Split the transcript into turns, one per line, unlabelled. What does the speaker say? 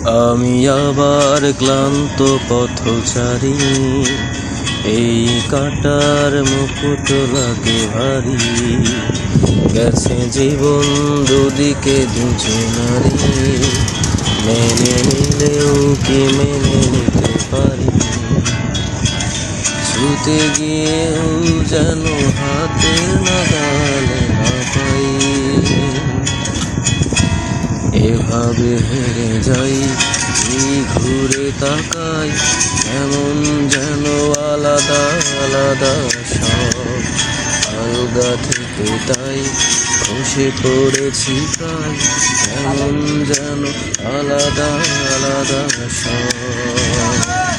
আমি আবার ক্লান্ত পথচারী, এই কাটার মুকুট লাগে ভারী। গেছে জীবন দুদিকে দুজন নারী, মেনে নিলেও কি মেনে নিতে পারি? ছুতে গিয়েও যেন হাতের নাগালে না পাই। এভাবে হেরে যাই, ঘুরে তাকাই, এমন যেন আলাদা আলাদা সব। আলগা থেকে তাই খসে পড়েছি প্রায়, এমন যেন আলাদা আলাদা সব।